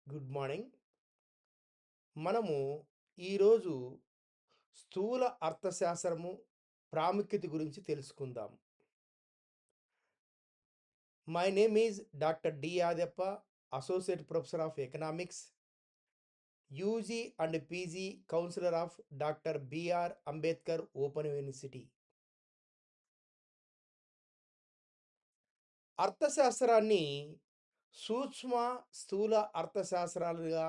Good morning. మనము ఈరోజు స్థూల అర్థశాస్త్రము ప్రాముఖ్యత గురించి తెలుసుకుందాం. My name is doctor D. Yadappa, associate professor of economics, UG and PG counsellor of doctor BR Ambedkar open university. అర్థశాస్త్రాన్ని సూక్ష్మ, స్థూల అర్థశాస్త్రాలుగా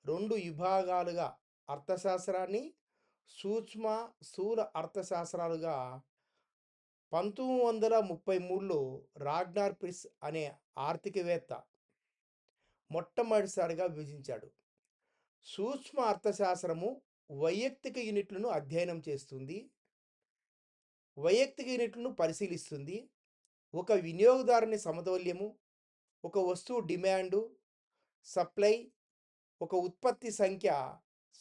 2 విభాగాలుగా అర్థశాస్త్రాన్ని సూక్ష్మ, స్థూల అర్థశాస్త్రాలుగా 1933లో రాగ్నార్ ప్రిస్ అనే ఆర్థికవేత్త మొట్టమొదటిసారిగా విభజించాడు. సూక్ష్మ అర్థశాస్త్రము వైయక్తిక యూనిట్లను అధ్యయనం చేస్తుంది. వైయక్తిక యూనిట్లను పరిశీలిస్తుంది. ఒక వినియోగదారుని సమతౌల్యము, ఒక వస్తువు డిమాండు, సప్లై, ఒక ఉత్పత్తి సంఖ్య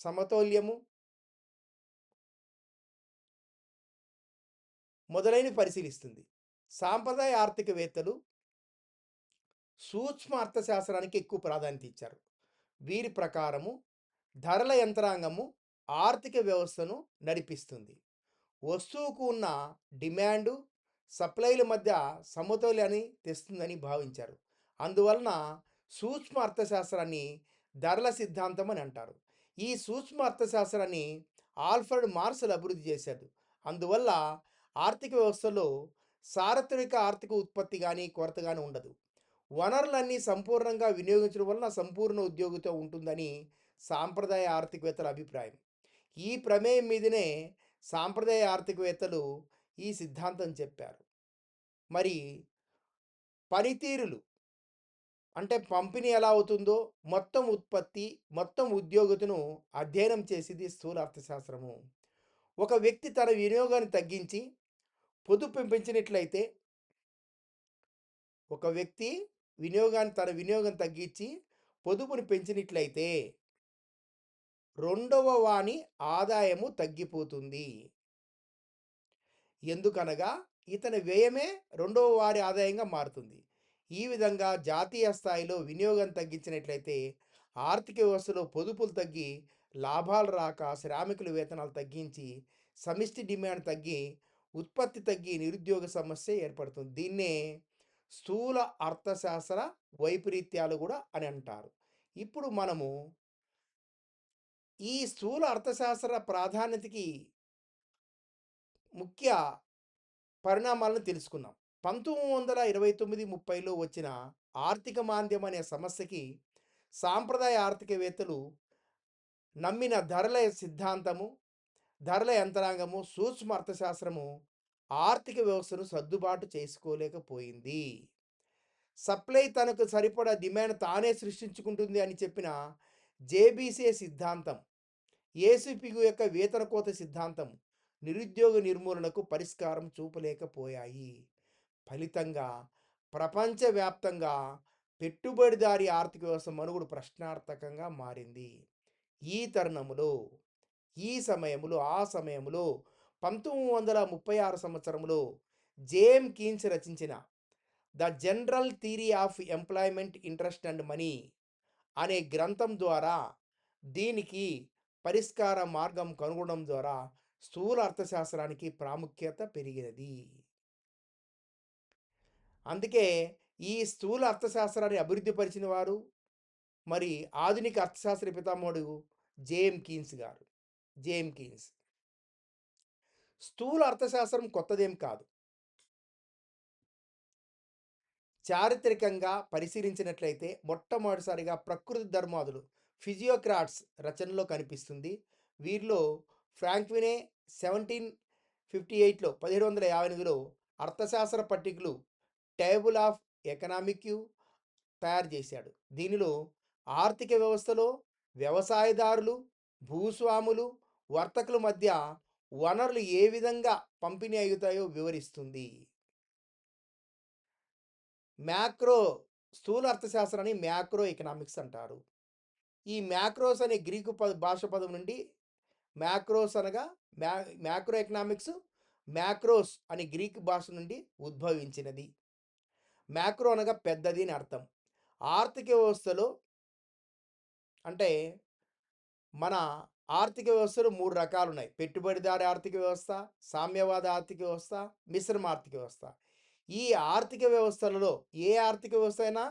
సమతౌల్యము మొదలైనవి పరిశీలిస్తుంది. సాంప్రదాయ ఆర్థికవేత్తలు సూక్ష్మ అర్థశాస్త్రానికి ఎక్కువ ప్రాధాన్యత ఇచ్చారు. వీరి ప్రకారము ధరల యంత్రాంగము ఆర్థిక వ్యవస్థను నడిపిస్తుంది. వస్తువుకు ఉన్న డిమాండు, సప్లైల మధ్య సమతౌల్యాన్ని తెస్తుందని భావించారు. అందువలన సూక్ష్మ అర్థశాస్త్రాన్ని ధరల సిద్ధాంతం అని అంటారు. ఈ సూక్ష్మ అర్థశాస్త్రాన్ని ఆల్ఫ్రెడ్ మార్షల్ అభివృద్ధి చేశాడు. అందువల్ల ఆర్థిక వ్యవస్థలో సార్వత్రిక ఆర్థిక ఉత్పత్తి కానీ కొరత కానీ ఉండదు. వనరులన్నీ సంపూర్ణంగా వినియోగించడం వలన సంపూర్ణ ఉద్యోగిత ఉంటుందని సాంప్రదాయ ఆర్థికవేత్తల అభిప్రాయం. ఈ ప్రమేయం మీదనే సాంప్రదాయ ఆర్థికవేత్తలు ఈ సిద్ధాంతం చెప్పారు. మరి పనితీరులు అంటే పంపిణీ ఎలా అవుతుందో మొత్తం ఉత్పత్తి, మొత్తం ఉద్యోగితను అధ్యయనం చేసేది స్థూల అర్థశాస్త్రము. ఒక వ్యక్తి తన వినియోగాన్ని తగ్గించి పొదుపు పెంచినట్లయితే ఒక వ్యక్తి తన వినియోగం తగ్గించి పొదుపుని పెంచినట్లయితే రెండవ వాని ఆదాయము తగ్గిపోతుంది. ఎందుకనగా ఇతని వ్యయమే రెండవ వారి ఆదాయంగా మారుతుంది. ఈ విధంగా జాతీయ స్థాయిలో వినియోగం తగ్గించినట్లయితే ఆర్థిక వ్యవస్థలో పొదుపులు తగ్గి లాభాలు రాక శ్రామికుల వేతనాలు తగ్గించి సమిష్టి డిమాండ్ తగ్గి ఉత్పత్తి తగ్గి నిరుద్యోగ సమస్య ఏర్పడుతుంది. దీన్నే స్థూల అర్థశాస్త్ర వైపరీత్యాలు కూడా అని అంటారు. ఇప్పుడు మనము ఈ స్థూల అర్థశాస్త్ర ప్రాధాన్యతకి ముఖ్య పరిణామాలను తెలుసుకున్నాం. 1929-30లో వచ్చిన ఆర్థిక మాంద్యం అనే సమస్యకి సాంప్రదాయ ఆర్థికవేత్తలు నమ్మిన ధరల సిద్ధాంతము, ధరల యంత్రాంగము, సూక్ష్మ అర్థశాస్త్రము ఆర్థిక వ్యవస్థను సర్దుబాటు చేసుకోలేకపోయింది. సప్లై తనకు సరిపడా డిమాండ్ తానే సృష్టించుకుంటుంది అని చెప్పిన జేబీసీ సిద్ధాంతం, ఏసీపీ యొక్క వేతన కోత సిద్ధాంతం నిరుద్యోగ నిర్మూలనకు పరిష్కారం చూపలేకపోయాయి. ఫలితంగా ప్రపంచవ్యాప్తంగా పెట్టుబడిదారీ ఆర్థిక వ్యవస్థ మనుగడ ప్రశ్నార్థకంగా మారింది. ఈ తరుణములో ఆ సమయంలో 1936 సంవత్సరంలో జేమ్ కీన్స్ రచించిన the general theory of employment, interest and money అనే గ్రంథం ద్వారా దీనికి పరిష్కార మార్గం కనుగొనడం ద్వారా స్థూల అర్థశాస్త్రానికి ప్రాముఖ్యత పెరిగినది. అందుకే ఈ స్థూల అర్థశాస్త్రాన్ని అభివృద్ధి పరిచిన వారు మరి ఆధునిక అర్థశాస్త్ర పితామహుడు జేఎం కీన్స్ గారు. జేఎం కీన్స్ స్థూల అర్థశాస్త్రం కొత్తదేం కాదు. చారిత్రకంగా పరిశీలించినట్లయితే మొట్టమొదటిసారిగా ప్రకృతి ధర్మాదులు ఫిజియోక్రాట్స్ రచనలో కనిపిస్తుంది. వీరిలో ఫ్రాంక్వినే 1758లో అర్థశాస్త్ర పట్టికలు టేబుల్ ఆఫ్ ఎకనామిక్ తయారు చేశాడు. దీనిలో ఆర్థిక వ్యవస్థలో వ్యవసాయదారులు, భూస్వాములు, వర్తకుల మధ్య వనరులు ఏ విధంగా పంపిణీ అవుతాయో వివరిస్తుంది. మ్యాక్రో స్థూల అర్థశాస్త్రాన్ని మ్యాక్రో ఎకనామిక్స్ అంటారు. ఈ మ్యాక్రోస్ అనే గ్రీకు భాష పదం నుండి మ్యాక్రోస్ అనగా మ్యాక్రో ఎకనామిక్స్, మ్యాక్రోస్ అనే గ్రీక్ భాష నుండి ఉద్భవించినది. మ్యాక్రో అనగా పెద్దది అని అర్థం. ఆర్థిక వ్యవస్థలో అంటే మన ఆర్థిక వ్యవస్థలు 3 రకాలున్నాయి. పెట్టుబడిదారీ ఆర్థిక వ్యవస్థ, సామ్యవాద ఆర్థిక వ్యవస్థ, మిశ్రమ ఆర్థిక వ్యవస్థ. ఈ ఆర్థిక వ్యవస్థలలో ఏ ఆర్థిక వ్యవస్థ అయినా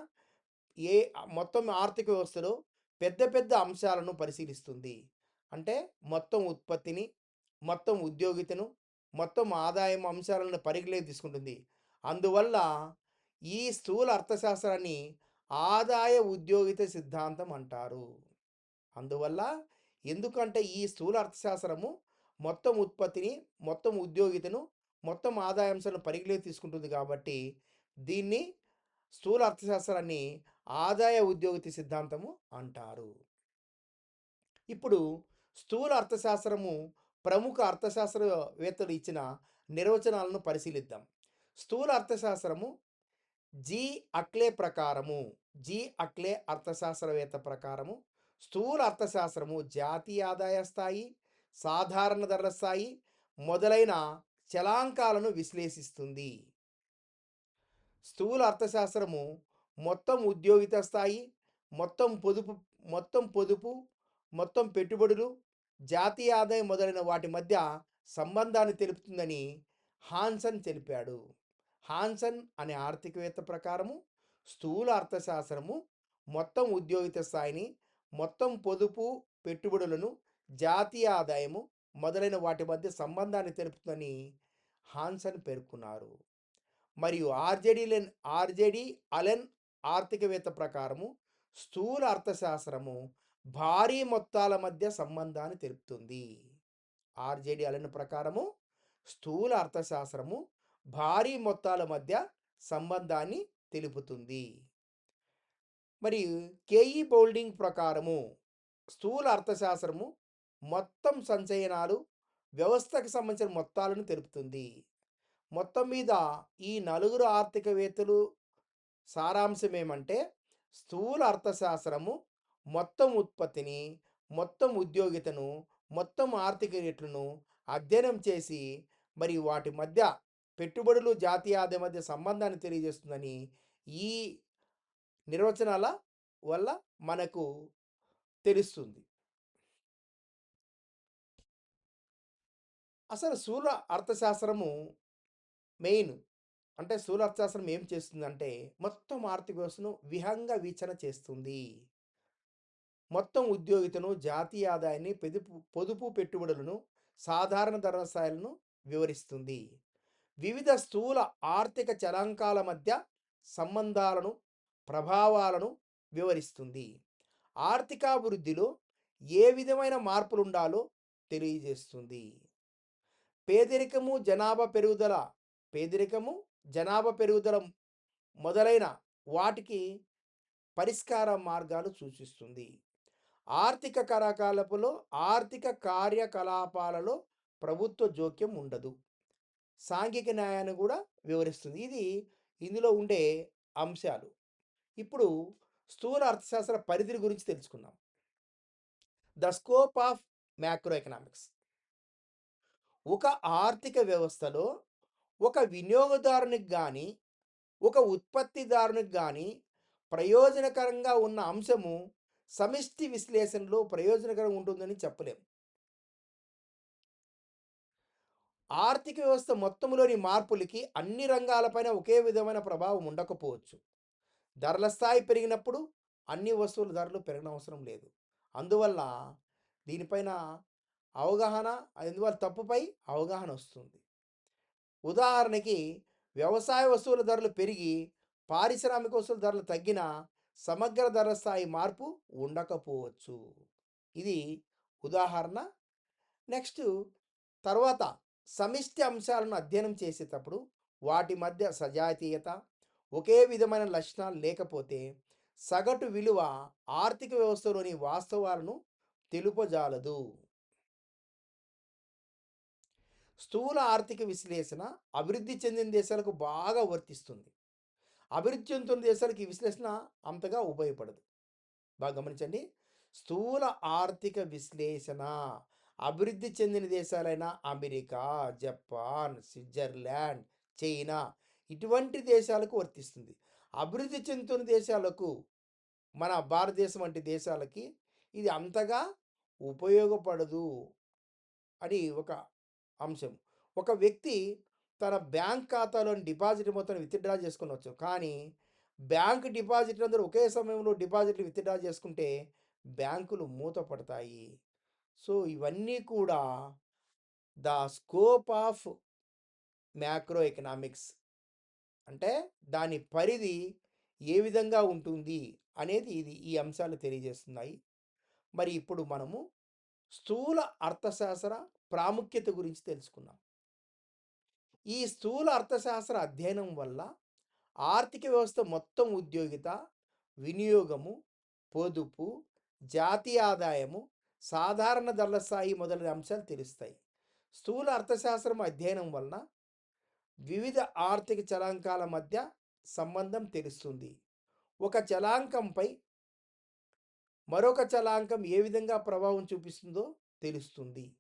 ఏ మొత్తం ఆర్థిక వ్యవస్థలో పెద్ద పెద్ద అంశాలను పరిశీలిస్తుంది. అంటే మొత్తం ఉత్పత్తిని, మొత్తం ఉద్యోగితను, మొత్తం ఆదాయం అంశాలను పరిగణలోకి తీసుకుంటుంది. అందువల్ల ఈ స్థూల అర్థశాస్త్రాన్ని ఆదాయ ఉద్యోగిత సిద్ధాంతం అంటారు. అందువల్ల ఎందుకంటే ఈ స్థూల అర్థశాస్త్రము మొత్తం ఉత్పత్తిని, మొత్తం ఉద్యోగితను, మొత్తం ఆదాయాంశాలను పరిగణలోకి తీసుకుంటుంది కాబట్టి దీన్ని స్థూల అర్థశాస్త్రాన్ని ఆదాయ ఉద్యోగిత సిద్ధాంతము అంటారు. ఇప్పుడు స్థూల అర్థశాస్త్రము ప్రముఖ అర్థశాస్త్రవేత్తలు ఇచ్చిన నిర్వచనాలను పరిశీలిద్దాం. స్థూల అర్థశాస్త్రము జి అక్లే ప్రకారము, జి అక్లే అర్థశాస్త్రవేత్త ప్రకారము స్థూల అర్థశాస్త్రము జాతీయ ఆదాయ స్థాయి, సాధారణ ధరల స్థాయి మొదలైన చలాంకాలను విశ్లేషిస్తుంది. స్థూల అర్థశాస్త్రము మొత్తం ఉద్యోగిత స్థాయి, మొత్తం పొదుపు మొత్తం పొదుపు, మొత్తం పెట్టుబడులు, జాతీయ ఆదాయం మొదలైన వాటి మధ్య సంబంధాన్ని తెలుపుతుందని హాన్సన్ తెలిపాడు. హాన్సన్ అనే ఆర్థికవేత్త ప్రకారము స్థూల అర్థశాస్త్రము మొత్తం ఉద్యోగిత స్థాయిని, మొత్తం పొదుపు, పెట్టుబడులను, జాతీయ ఆదాయము మొదలైన వాటి మధ్య సంబంధాన్ని తెలుపుతుందని హాన్సన్ పేర్కొన్నారు. మరియు ఆర్జేడి అలెన్ ఆర్థికవేత్త ప్రకారము స్థూల అర్థశాస్త్రము భారీ మొత్తాల మధ్య సంబంధాన్ని తెలుపుతుంది. ఆర్జేడి అలెన్ ప్రకారము స్థూల అర్థశాస్త్రము భారీ మొత్తాల మధ్య సంబంధాన్ని తెలుపుతుంది. మరియు కేఈ బౌల్డింగ్ ప్రకారము స్థూల అర్థశాస్త్రము మొత్తం సంచయనాలు, వ్యవస్థకు సంబంధించిన మొత్తాలను తెలుపుతుంది. మొత్తం మీద ఈ నలుగురు ఆర్థికవేత్తలు సారాంశం ఏమంటే స్థూల అర్థశాస్త్రము మొత్తం ఉత్పత్తిని, మొత్తం ఉద్యోగితను, మొత్తం ఆర్థిక రేట్లను అధ్యయనం చేసి మరి వాటి మధ్య పెట్టుబడులు, జాతీయ ఆదాయం మధ్య సంబంధాన్ని తెలియజేస్తుందని ఈ నిర్వచనాల వల్ల మనకు తెలుస్తుంది. అసలు స్థూల అర్థశాస్త్రము మెయిన్ అంటే స్థూల అర్థశాస్త్రం ఏం చేస్తుందంటే మొత్తం ఆర్థిక వ్యవస్థను విహంగ వీక్షణ చేస్తుంది. మొత్తం ఉద్యోగితను, జాతీయ ఆదాయాన్ని, పొదుపు పెట్టుబడులను, సాధారణ ధరల స్థాయిలను వివరిస్తుంది. వివిధ స్థూల ఆర్థిక చలాంకాల మధ్య సంబంధాలను, ప్రభావాలను వివరిస్తుంది. ఆర్థికాభివృద్ధిలో ఏ విధమైన మార్పులు ఉండాలో తెలియజేస్తుంది. పేదరికము, జనాభా పెరుగుదల మొదలైన వాటికి పరిష్కార మార్గాలు సూచిస్తుంది. ఆర్థిక కార్యకలాపాలలో ప్రభుత్వ జోక్యం ఉండదు. సాంఘిక న్యాయాన్ని కూడా వివరిస్తుంది. ఇది ఇందులో ఉండే అంశాలు. ఇప్పుడు స్థూల అర్థశాస్త్ర పరిధిని గురించి తెలుసుకుందాం. The scope of macro economics. ఒక ఆర్థిక వ్యవస్థలో ఒక వినియోగదారునికి కానీ, ఒక ఉత్పత్తిదారునికి కానీ ప్రయోజనకరంగా ఉన్న అంశము సమిష్టి విశ్లేషణలో ప్రయోజనకరంగా ఉంటుందని చెప్పలేం. ఆర్థిక వ్యవస్థ మొత్తంలోని మార్పులకి అన్ని రంగాలపైన ఒకే విధమైన ప్రభావం ఉండకపోవచ్చు. ధరల స్థాయి పెరిగినప్పుడు అన్ని వస్తువుల ధరలు పెరగనవసరం లేదు. అందువల్ల దీనిపైన అందువల్ల తప్పుపై అవగాహన వస్తుంది. ఉదాహరణకి వ్యవసాయ వస్తువుల ధరలు పెరిగి పారిశ్రామిక వస్తువుల ధరలు తగ్గిన సమగ్ర ధర స్థాయి మార్పు ఉండకపోవచ్చు. ఇది ఉదాహరణ. నెక్స్ట్ తర్వాత సమిష్టి అంశాలను అధ్యయనం చేసేటప్పుడు వాటి మధ్య సజాతీయత, ఒకే విధమైన లక్షణాలు లేకపోతే సగటు విలువ ఆర్థిక వ్యవస్థలోని వాస్తవాలను తెలుపజాలదు. స్థూల ఆర్థిక విశ్లేషణ అభివృద్ధి చెందిన దేశాలకు బాగా వర్తిస్తుంది. అభివృద్ధి చెందుతున్న దేశాలకు ఈ విశ్లేషణ అంతగా ఉపయోగపడదు. బాగా గమనించండి. స్థూల ఆర్థిక విశ్లేషణ అభివృద్ధి చెందిన దేశాలైన అమెరికా, జపాన్, స్విట్జర్లాండ్, చైనా ఇటువంటి దేశాలకు వర్తిస్తుంది. అభివృద్ధి చెందుతున్న దేశాలకు మన భారతదేశం వంటి దేశాలకి ఇది అంతగా ఉపయోగపడదు అని ఒక అంశం. ఒక వ్యక్తి తన బ్యాంక్ ఖాతాలోని డిపాజిట్ మొత్తాన్ని విత్‌డ్రా చేసుకొనొచ్చు. కానీ బ్యాంక్ డిపాజిట్‌లందరూ ఒకే సమయంలో డిపాజిట్లు విత్‌డ్రా చేసుకుంటే బ్యాంకులు మూతపడతాయి. సో, ఇవన్నీ కూడా the scope of macro economics అంటే దాని పరిధి ఏ విధంగా ఉంటుంది అనేది ఈ అంశాలు తెలియజేస్తున్నాయి. మరి ఇప్పుడు మనము స్థూల అర్థశాస్త్ర ప్రాముఖ్యత గురించి తెలుసుకుందాం. ఈ స్థూల అర్థశాస్త్ర అధ్యయనం వల్ల ఆర్థిక వ్యవస్థ మొత్తం ఉద్యోగిత, వినియోగము, పొదుపు, జాతీయ ఆదాయము, సాధారణ ధరల స్థాయి మొదలైన అంశాలు తెలుస్తాయి. స్థూల అర్థశాస్త్రం అధ్యయనం వలన వివిధ ఆర్థిక చలాంకాల మధ్య సంబంధం తెలుస్తుంది. ఒక చలాంకంపై మరొక చలాంకం ఏ విధంగా ప్రభావం చూపిస్తుందో తెలుస్తుంది.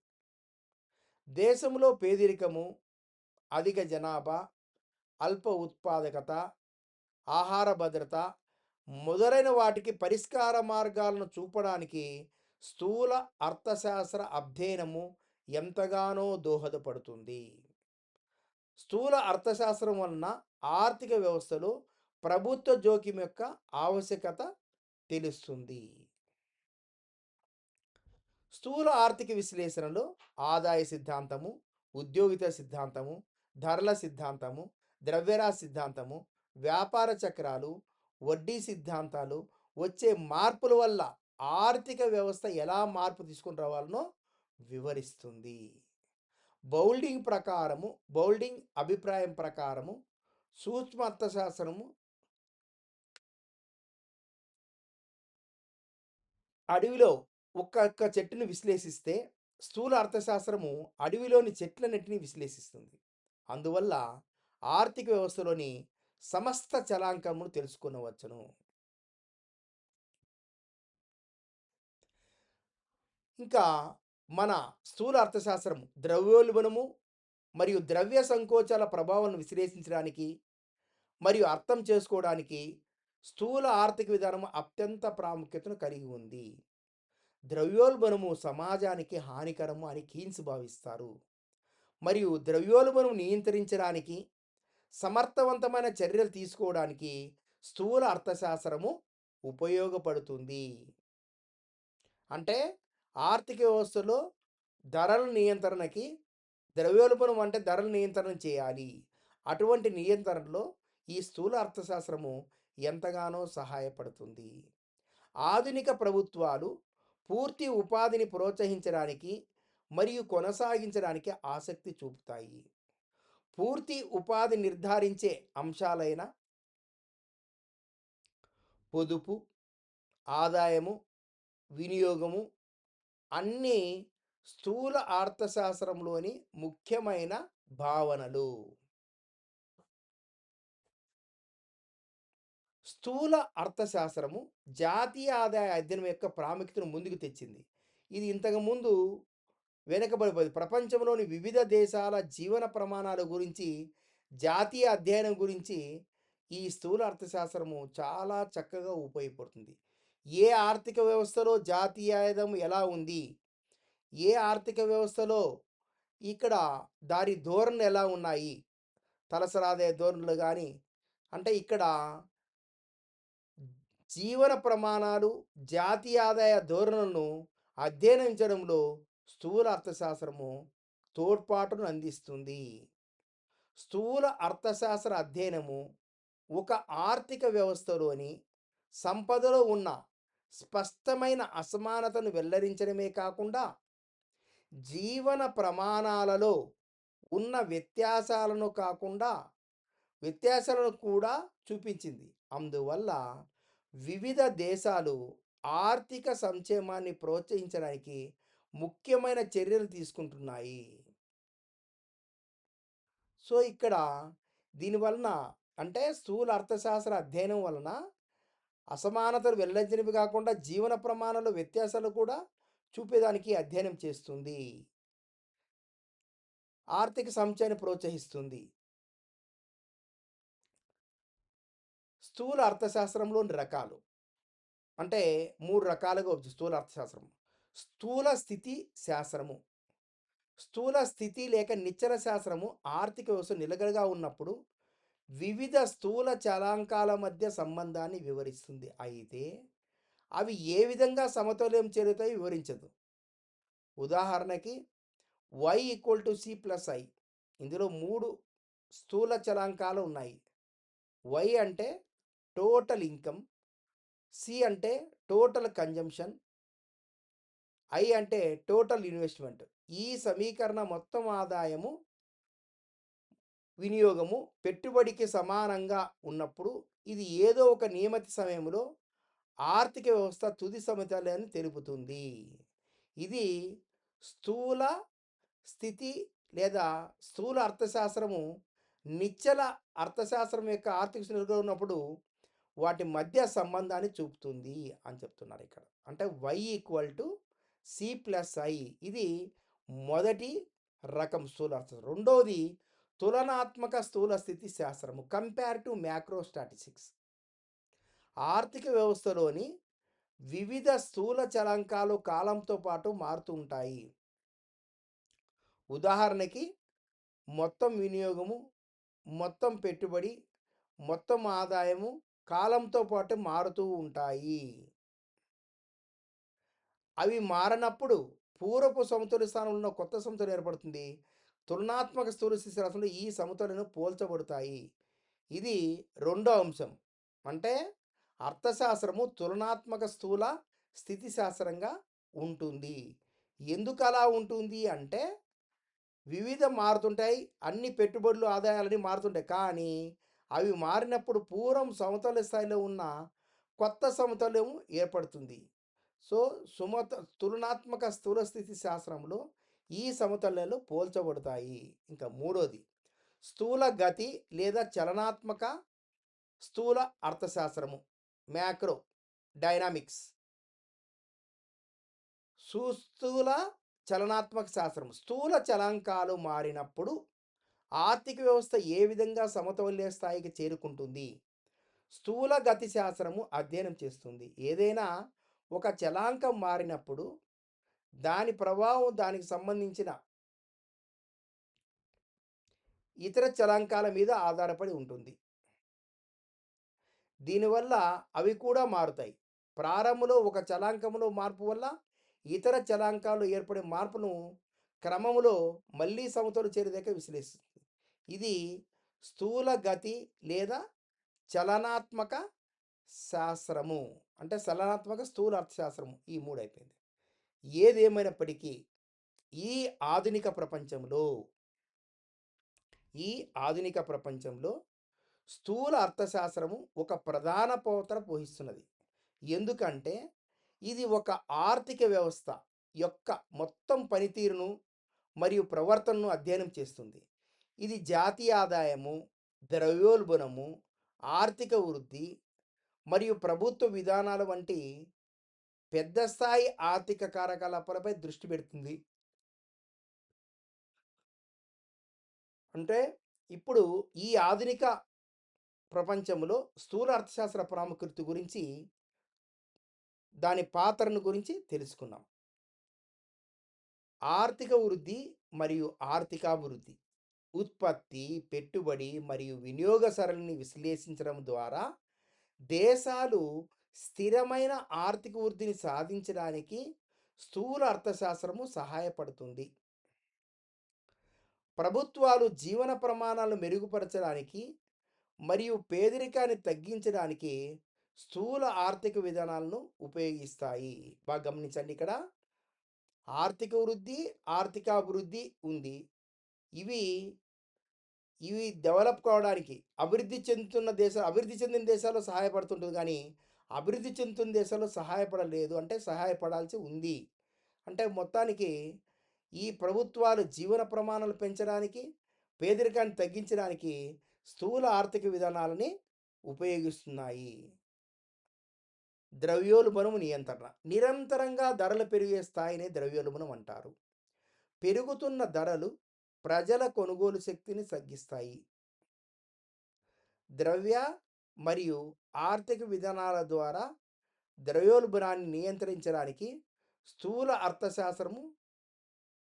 దేశంలో పేదరికము, అధిక జనాభా, అల్ప ఉత్పాదకత, ఆహార భద్రత మొదలైన వాటికి పరిష్కార మార్గాలను చూపడానికి స్థూల అర్థశాస్త్ర అధ్యయనము ఎంతగానో దోహదపడుతుంది. స్థూల అర్థశాస్త్రం వలన ఆర్థిక వ్యవస్థలో ప్రభుత్వ జోక్యం యొక్క ఆవశ్యకత తెలుస్తుంది. స్థూల ఆర్థిక విశ్లేషణలో ఆదాయ సిద్ధాంతము, ఉద్యోగిత సిద్ధాంతము, ధరల సిద్ధాంతము, ద్రవ్యరాశి సిద్ధాంతము, వ్యాపార చక్రాలు, వడ్డీ సిద్ధాంతాలు వచ్చే మార్పుల వల్ల ఆర్థిక వ్యవస్థ ఎలా మార్పు తీసుకొని రావాలనో వివరిస్తుంది. బౌల్డింగ్ అభిప్రాయం ప్రకారము సూక్ష్మ అర్థశాస్త్రము అడవిలో ఒక్కొక్క చెట్టును విశ్లేషిస్తే స్థూల అర్థశాస్త్రము అడవిలోని చెట్లన్నిటిని విశ్లేషిస్తుంది. అందువల్ల ఆర్థిక వ్యవస్థలోని సమస్త చలాంకమును తెలుసుకొనవచ్చును. ఇంకా మన స్థూల అర్థశాస్త్రం ద్రవ్యోల్బణము మరియు ద్రవ్య సంకోచాల ప్రభావాలను విశ్లేషించడానికి మరియు అర్థం చేసుకోవడానికి స్థూల ఆర్థిక విధానం అత్యంత ప్రాముఖ్యతను కలిగి ఉంది. ద్రవ్యోల్బణము సమాజానికి హానికరము అని కీన్స్ భావిస్తారు. మరియు ద్రవ్యోల్బణం నియంత్రించడానికి సమర్థవంతమైన చర్యలు తీసుకోవడానికి స్థూల అర్థశాస్త్రము ఉపయోగపడుతుంది. అంటే ఆర్థిక వ్యవస్థలో ధరల నియంత్రణకి ద్రవ్యోల్బణం అంటే ధరల నియంత్రణ చేయాలి. అటువంటి నియంత్రణలో ఈ స్థూల అర్థశాస్త్రము ఎంతగానో సహాయపడుతుంది. ఆధునిక ప్రభుత్వాలు పూర్తి ఉపాధిని ప్రోత్సహించడానికి మరియు కొనసాగించడానికి ఆసక్తి చూపుతాయి. పూర్తి ఉపాధి నిర్ధారించే అంశాలైన పొదుపు, ఆదాయము, వినియోగము అన్నీ స్థూల అర్థశాస్త్రంలోని ముఖ్యమైన భావనలు. స్థూల అర్థశాస్త్రము జాతీయ ఆదాయ అధ్యయనం యొక్క ప్రాముఖ్యతను ముందుకు తెచ్చింది. ఇది ఇంతకుముందు వెనుకబడిపోయింది. ప్రపంచంలోని వివిధ దేశాల జీవన ప్రమాణాల గురించి, జాతీయ అధ్యయనం గురించి ఈ స్థూల అర్థశాస్త్రము చాలా చక్కగా ఉపయోగపడుతుంది. ఏ ఆర్థిక వ్యవస్థలో జాతీయ ఆదాయం ఎలా ఉంది? ఏ ఆర్థిక వ్యవస్థలో ఇక్కడ దాని ధోరణులు ఎలా ఉన్నాయి? తలసరి ఆదాయ ధోరణులు గాని, అంటే ఇక్కడ జీవన ప్రమాణాలు, జాతీయ ఆదాయ ధోరణులను అధ్యయనించడంలో స్థూల అర్థశాస్త్రము తోడ్పాటును అందిస్తుంది. స్థూల అర్థశాస్త్ర అధ్యయనము ఒక ఆర్థిక వ్యవస్థలోని సంపదలో ఉన్న స్పష్టమైన అసమానతను వెల్లడించడమే కాకుండా జీవన ప్రమాణాలలో ఉన్న వ్యత్యాసాలను కూడా చూపించింది. అందువల్ల వివిధ దేశాలు ఆర్థిక సంక్షేమాన్ని ప్రోత్సహించడానికి ముఖ్యమైన చర్యలు తీసుకుంటున్నాయి. సో, ఇక్కడ దీనివలన అంటే స్థూల అర్థశాస్త్ర అధ్యయనం వలన అసమానతలు వెల్లడించినవి కాకుండా జీవన ప్రమాణాల వ్యత్యాసాలు కూడా చూపేదానికి అధ్యయనం చేస్తుంది. ఆర్థిక సంక్షేమాన్ని ప్రోత్సహిస్తుంది. స్థూల అర్థశాస్త్రంలోని రకాలు అంటే 3 రకాలుగా ఉంది స్థూల అర్థశాస్త్రం. స్థూల స్థితి శాస్త్రము. స్థూల స్థితి లేక నిశ్చల శాస్త్రము ఆర్థిక వ్యవస్థ నిలకడగా ఉన్నప్పుడు వివిధ స్థూల చలాంకాల మధ్య సంబంధాన్ని వివరిస్తుంది. అయితే అవి ఏ విధంగా సమతుల్యం చేరుతాయో వివరించదు. ఉదాహరణకి y = c+i. ఇందులో 3 స్థూల చలాంకాలు ఉన్నాయి. y అంటే టోటల్ ఇన్కమ్, సి అంటే టోటల్ కన్జంప్షన్, ఐ అంటే టోటల్ ఇన్వెస్ట్‌మెంట్. ఈ సమీకరణ మొత్తం ఆదాయము, వినియోగము పెట్టుబడికి సమానంగా ఉన్నప్పుడు ఇది ఏదో ఒక నియమిత సమయంలో ఆర్థిక వ్యవస్థ తుది సమతుల్యాన్ని తెలుపుతుంది. ఇది స్థూల స్థితి లేదా స్థూల అర్థశాస్త్రము నిశ్చల అర్థశాస్త్రం యొక్క ఆర్థిక స్థితిలో ఉన్నప్పుడు వాటి మధ్య సంబంధాన్ని చూపుతుంది అని చెప్తున్నారు ఇక్కడ. అంటే y = c+i. ఇది మొదటి రకం స్థూల అర్థశాస్త్రం. రెండవది తులనాత్మక స్థూల స్థితి శాస్త్రము, కంపేరిటివ్ మ్యాక్రో స్టాటిస్టిక్స్. ఆర్థిక వ్యవస్థలోని వివిధ స్థూల చలాంకాలు కాలంతో పాటు మారుతూ ఉంటాయి. ఉదాహరణకి మొత్తం వినియోగము, మొత్తం పెట్టుబడి, మొత్తం ఆదాయము కాలంతో పాటు మారుతూ ఉంటాయి. అవి మారనప్పుడు పూర్వపు సమతుల్య స్థానంలో ఉన్న కొత్త సమతుల్యం ఏర్పడుతుంది. తులనాత్మక స్థూల స్థితి శాస్త్రంలో ఈ సమతుల్యాలు పోల్చబడతాయి. ఇది రెండో అంశం. అంటే అర్థశాస్త్రము తులనాత్మక స్థూల స్థితి శాస్త్రంగా ఉంటుంది. ఎందుకు అలా ఉంటుంది అంటే వివిధ మారుతుంటాయి. అన్ని పెట్టుబడులు, ఆదాయాలన్నీ మారుతుంటాయి. కానీ అవి మారినప్పుడు పూర్వం సమతుల్య స్థాయిలో ఉన్న కొత్త సమతుల్యం ఏర్పడుతుంది. సో, తులనాత్మక స్థూల స్థితి శాస్త్రంలో ఈ సమతుల్యాలు పోల్చబడతాయి. ఇంకా మూడోది స్థూల గతి లేదా చలనాత్మక స్థూల అర్థశాస్త్రము, మ్యాక్రో డైనామిక్స్. సుస్థూల చలనాత్మక శాస్త్రం. స్థూల చలాంకాలు మారినప్పుడు ఆర్థిక వ్యవస్థ ఏ విధంగా సమతుల్య స్థాయికి చేరుకుంటుంది? స్థూల గతి శాస్త్రము అధ్యయనం చేస్తుంది. ఏదైనా ఒక చలాంకం మారినప్పుడు దాని ప్రభావం దానికి సంబంధించిన ఇతర చలాంకాల మీద ఆధారపడి ఉంటుంది. దీనివల్ల అవి కూడా మారుతాయి. ప్రారంభంలో ఒక చలాంకంలో మార్పు వల్ల ఇతర చలాంకాల్లో ఏర్పడే మార్పును క్రమంలో మళ్ళీ సమతులు చేరేదాకా విశ్లేషిస్తుంది. ఇది స్థూల గతి లేదా చలనాత్మక శాస్త్రము. అంటే చలనాత్మక స్థూల అర్థశాస్త్రము. ఈ 3 అయిపోయింది. ఏదేమైనప్పటికీ ఈ ఆధునిక ప్రపంచంలో ఈ ఆధునిక ప్రపంచంలో స్థూల అర్థశాస్త్రము ఒక ప్రధాన పాత్ర పోషిస్తున్నది. ఎందుకంటే ఇది ఒక ఆర్థిక వ్యవస్థ యొక్క మొత్తం పనితీరును మరియు ప్రవర్తనను అధ్యయనం చేస్తుంది. ఇది జాతీయ ఆదాయము, ద్రవ్యోల్బణము, ఆర్థిక వృద్ధి మరియు ప్రభుత్వ విధానాల వంటి పెద్ద స్థాయి ఆర్థిక కార్యకలాపాలపై దృష్టి పెడుతుంది. అంటే ఇప్పుడు ఈ ఆధునిక ప్రపంచంలో స్థూల అర్థశాస్త్ర ప్రాముఖ్యత గురించి, దాని పాత్రను గురించి తెలుసుకున్నాం. ఆర్థిక వృద్ధి మరియు ఆర్థికాభివృద్ధి. ఉత్పత్తి, పెట్టుబడి మరియు వినియోగ సరళిని విశ్లేషించడం ద్వారా దేశాలు స్థిరమైన ఆర్థిక వృద్ధిని సాధించడానికి స్థూల అర్థశాస్త్రము సహాయపడుతుంది. ప్రభుత్వాలు జీవన ప్రమాణాలను మెరుగుపరచడానికి మరియు పేదరికాన్ని తగ్గించడానికి స్థూల ఆర్థిక విధానాలను ఉపయోగిస్తాయి. బాగా గమనించండి, ఇక్కడ ఆర్థిక వృద్ధి, ఆర్థికాభివృద్ధి ఉంది. ఇవి ఇవి డెవలప్ కావడానికి అభివృద్ధి చెందిన దేశాల్లో సహాయపడుతుంటుంది కానీ అభివృద్ధి చెందుతున్న దేశాల్లో సహాయపడలేదు. అంటే సహాయపడాల్సి ఉంది. అంటే మొత్తానికి ఈ ప్రభుత్వాలు జీవన ప్రమాణాలు పెంచడానికి, పేదరికాన్ని తగ్గించడానికి స్థూల ఆర్థిక విధానాలని ఉపయోగిస్తున్నాయి. ద్రవ్యోల్బణము నియంత్రణ. నిరంతరంగా ధరలు పెరిగే స్థాయినే ద్రవ్యోల్బణం అంటారు. పెరుగుతున్న ధరలు ప్రజల కొనుగోలు శక్తిని తగ్గిస్తాయి. ద్రవ్య మరియు ఆర్థిక విధానాల ద్వారా ద్రవ్యోల్బణాన్ని నియంత్రించడానికి స్థూల అర్థశాస్త్రము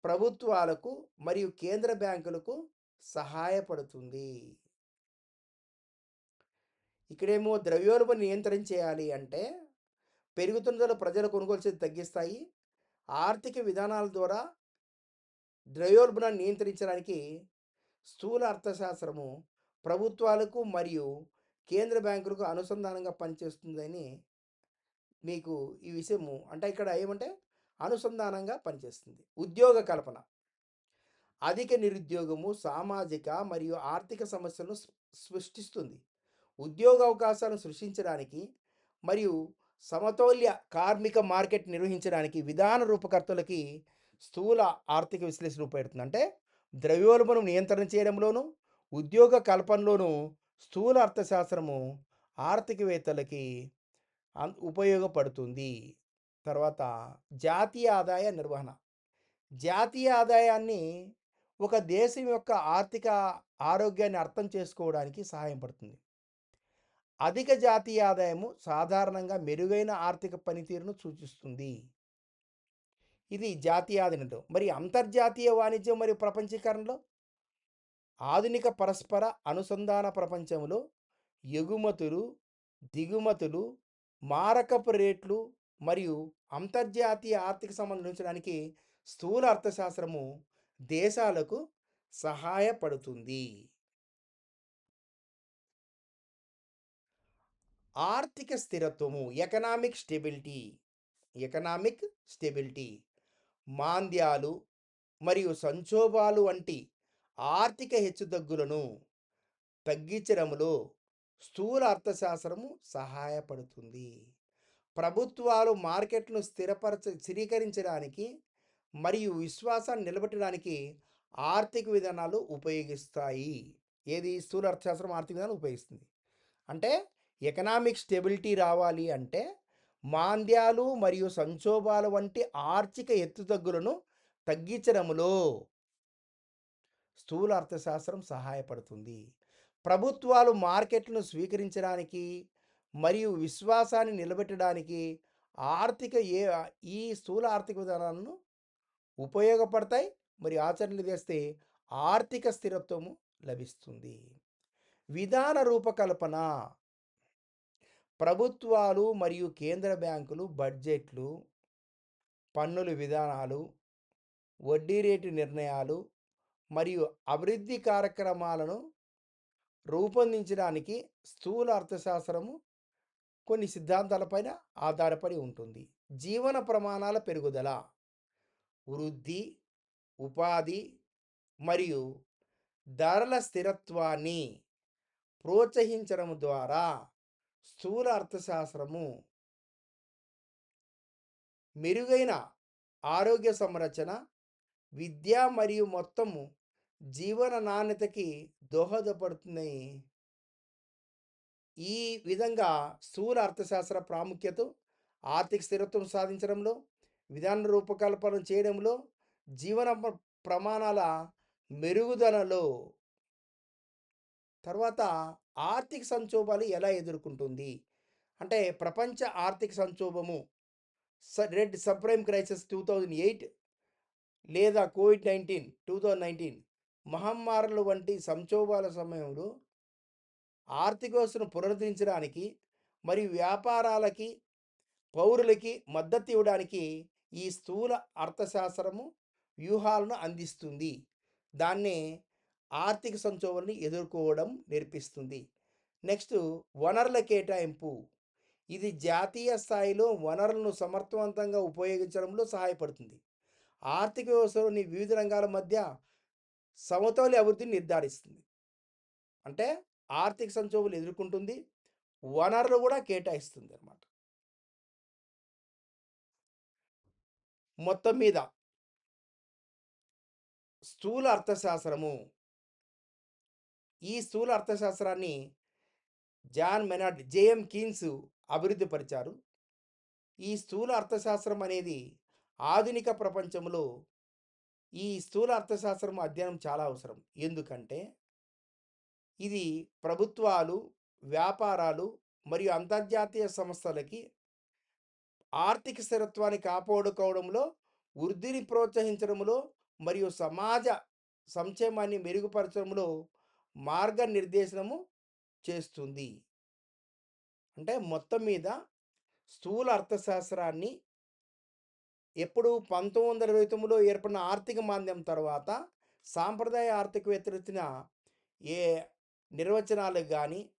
ప్రభుత్వాలకు మరియు కేంద్ర బ్యాంకులకు సహాయపడుతుంది. ఇక్కడేమో ద్రవ్యోల్బణం నియంత్రణ చేయాలి అంటే పెరుగుతున్న ప్రజల కొనుగోలు శక్తి తగ్గిస్తాయి. ఆర్థిక విధానాల ద్వారా ద్రవ్యోల్బణాన్ని నియంత్రించడానికి స్థూల అర్థశాస్త్రము ప్రభుత్వాలకు మరియు కేంద్ర బ్యాంకులకు అనుసంధానంగా పనిచేస్తుందని మీకు ఈ విషయము అంటే ఇక్కడ ఏమంటే అనుసంధానంగా పనిచేస్తుంది. ఉద్యోగ కల్పన, అధిక నిరుద్యోగము సామాజిక మరియు ఆర్థిక సమస్యలను సృష్టిస్తుంది. ఉద్యోగ అవకాశాలను సృష్టించడానికి మరియు సమతౌల్య కార్మిక మార్కెట్ నిర్వహించడానికి విధాన రూపకర్తలకి స్థూల ఆర్థిక విశ్లేషణ ఉపయోగపడుతుంది. అంటే ద్రవ్యోల్బణం నియంత్రణ చేయడంలోనూ ఉద్యోగ కల్పనలోనూ స్థూల అర్థశాస్త్రము ఆర్థికవేత్తలకి ఉపయోగపడుతుంది. తర్వాత జాతీయ ఆదాయ నిర్వహణ. జాతీయ ఆదాయాన్ని ఒక దేశం యొక్క ఆర్థిక ఆరోగ్యాన్ని అర్థం చేసుకోవడానికి సహాయపడుతుంది. అధిక జాతీయ ఆదాయము సాధారణంగా మెరుగైన ఆర్థిక పనితీరును సూచిస్తుంది. ఇది జాతీయ ఆదాయంలో. మరి అంతర్జాతీయ వాణిజ్యం మరియు ప్రపంచీకరణలో ఆధునిక పరస్పర అనుసంధాన ప్రపంచంలో ఎగుమతులు, దిగుమతులు, మారకపు రేట్లు మరియు అంతర్జాతీయ ఆర్థిక సంబంధం ఉంచడానికి స్థూల అర్థశాస్త్రము దేశాలకు సహాయపడుతుంది. ఆర్థిక స్థిరత్వము ఎకనామిక్ స్టెబిలిటీ మాంద్యాలు మరియు సంక్షోభాలు వంటి ఆర్థిక హెచ్చుతగ్గులను తగ్గించడంలో స్థూల అర్థశాస్త్రము సహాయపడుతుంది. ప్రభుత్వాలు మార్కెట్ను స్థిరీకరించడానికి మరియు విశ్వాసాన్ని నిలబెట్టడానికి ఆర్థిక విధానాలు ఉపయోగిస్తాయి. ఏది స్థూల అర్థశాస్త్రం ఆర్థిక విధానం ఉపయోగిస్తుంది. అంటే ఎకనామిక్ స్టెబిలిటీ రావాలి అంటే మాంద్యాలు మరియు సంక్షోభాల వంటి ఆర్థిక హెచ్చుతగ్గులను తగ్గించడంలో స్థూల అర్థశాస్త్రం సహాయపడుతుంది. ప్రభుత్వాలు మార్కెట్లను స్వీకరించడానికి మరియు విశ్వాసాన్ని నిలబెట్టడానికి ఆర్థిక ఈ స్థూల ఆర్థిక విధానాలను ఉపయోగపడతాయి. మరి ఆచరణలు చేస్తే ఆర్థిక స్థిరత్వము లభిస్తుంది. విధాన రూపకల్పన. ప్రభుత్వాలు మరియు కేంద్ర బ్యాంకులు బడ్జెట్లు, పన్నుల విధానాలు, వడ్డీ రేటు నిర్ణయాలు మరియు అభివృద్ధి కార్యక్రమాలను రూపొందించడానికి స్థూల అర్థశాస్త్రము కొన్ని సిద్ధాంతాలపైన ఆధారపడి ఉంటుంది. జీవన ప్రమాణాల పెరుగుదల, వృద్ధి, ఉపాధి మరియు ధరల స్థిరత్వాన్ని ప్రోత్సహించడం ద్వారా స్థూల అర్థశాస్త్రము మెరుగైన ఆరోగ్య సంరక్షణ, విద్య మరియు మొత్తము జీవన నాణ్యతకి దోహదపడుతుంది. ఈ విధంగా స్థూల అర్థశాస్త్ర ప్రాముఖ్యత ఆర్థిక స్థిరత్వం సాధించడంలో, విధాన రూపకల్పన చేయడంలో, జీవన ప్రమాణాల మెరుగుదలలో. తర్వాత ఆర్థిక సంక్షోభాలు ఎలా ఎదుర్కొంటుంది అంటే ప్రపంచ ఆర్థిక సంక్షోభము రెడ్ సబ్ప్రైమ్ క్రైసిస్ 2008 లేదా కోవిడ్-19 2019 మహమ్మారులు వంటి సంక్షోభాల సమయంలో ఆర్థిక వ్యవస్థను పునరుద్ధరించడానికి మరియు వ్యాపారాలకి పౌరులకి మద్దతు ఇవ్వడానికి ఈ స్థూల అర్థశాస్త్రము వ్యూహాలను అందిస్తుంది. దాన్నే ఆర్థిక సంక్షోభాన్ని ఎదుర్కోవడం నేర్పిస్తుంది. నెక్స్ట్ వనరుల కేటాయింపు. ఇది జాతీయ స్థాయిలో వనరులను సమర్థవంతంగా ఉపయోగించడంలో సహాయపడుతుంది. ఆర్థిక వ్యవస్థలోని వివిధ రంగాల మధ్య సమతౌల్య అభివృద్ధిని నిర్ధారిస్తుంది. అంటే ఆర్థిక సంక్షోభాలు ఎదుర్కొంటుంది, వనరులు కూడా కేటాయిస్తుంది అన్నమాట. మొత్తం మీద స్థూల అర్థశాస్త్రము ఈ స్థూల అర్థశాస్త్రాన్ని జాన్ మెనార్డ్, జేఎం కీన్స్ అభివృద్ధి పరిచారు. ఈ స్థూల అర్థశాస్త్రం అనేది ఆధునిక ప్రపంచంలో ఈ స్థూల అర్థశాస్త్రం అధ్యయనం చాలా అవసరం. ఎందుకంటే ఇది ప్రభుత్వాలు, వ్యాపారాలు మరియు అంతర్జాతీయ సంస్థలకి ఆర్థిక స్థిరత్వాన్ని కాపాడుకోవడంలో, వృద్ధిని ప్రోత్సహించడంలో మరియు సమాజ సంక్షేమాన్ని మెరుగుపరచడంలో మార్గనిర్దేశనము చేస్తుంది. అంటే మొత్తం మీద స్థూల అర్థశాస్త్రాన్ని ఎప్పుడు 1929లో ఏర్పడిన ఆర్థిక మాంద్యం తర్వాత సాంప్రదాయ ఆర్థికవేత్తలిచ్చిన ఏ నిర్వచనాలకు గాని,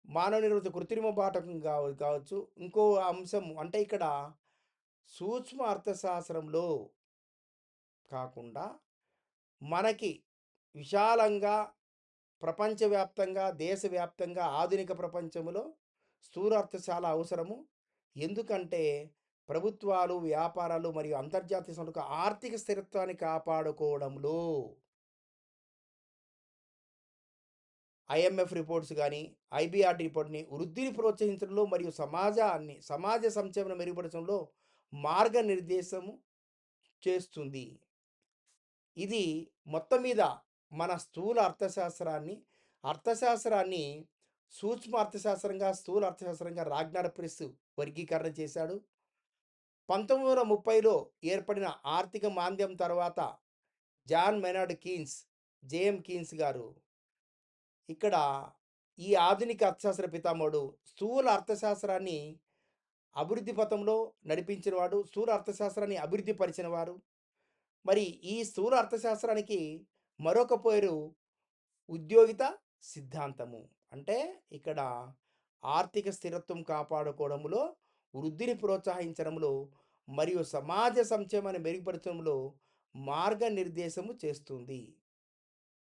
మానవ నిర్మిత కృత్రిమ బాటకం కావచ్చు. ఇంకో అంశం అంటే ఇక్కడ సూక్ష్మ అర్థశాస్త్రంలో కాకుండా మనకి విశాలంగా ప్రపంచవ్యాప్తంగా, దేశవ్యాప్తంగా ఆధునిక ప్రపంచంలో స్థూలార్థం చాలా అవసరము. ఎందుకంటే ప్రభుత్వాలు, వ్యాపారాలు మరియు అంతర్జాతీయ సంస్థలకు ఆర్థిక స్థిరత్వాన్ని కాపాడుకోవడంలో ఐఎంఎఫ్ రిపోర్ట్స్ గాని, ఐబీఆర్ రిపోర్ట్‌ని వృద్ధిని ప్రోత్సహించడంలో మరియు సమాజ సంక్షేమం మెరుగుపరచడంలో మార్గనిర్దేశము చేస్తుంది. ఇది మొత్తం మీద మన స్థూల అర్థశాస్త్రాన్ని సూక్ష్మ అర్థశాస్త్రంగా, స్థూల అర్థశాస్త్రంగా రాగ్నార్ ప్రెస్ వర్గీకరణ చేశాడు. 1930లో ఏర్పడిన ఆర్థిక మాంద్యం తర్వాత జాన్ మెనార్డ్ కీన్స్, జేఎం కీన్స్ గారు ఇక్కడ ఈ ఆధునిక అర్థశాస్త్ర పితామహుడు స్థూల అర్థశాస్త్రాన్ని అభివృద్ధి పథంలో నడిపించినవాడు. స్థూల అర్థశాస్త్రాన్ని అభివృద్ధి పరిచినవారు. మరి ఈ స్థూల అర్థశాస్త్రానికి మరొక పేరు ఉద్యోగిత సిద్ధాంతము. అంటే ఇక్కడ ఆర్థిక స్థిరత్వం కాపాడుకోవడంలో, వృద్ధిని ప్రోత్సహించడంలో మరియు సమాజ సంక్షేమాన్ని మెరుగుపరచడంలో మార్గనిర్దేశము చేస్తుంది.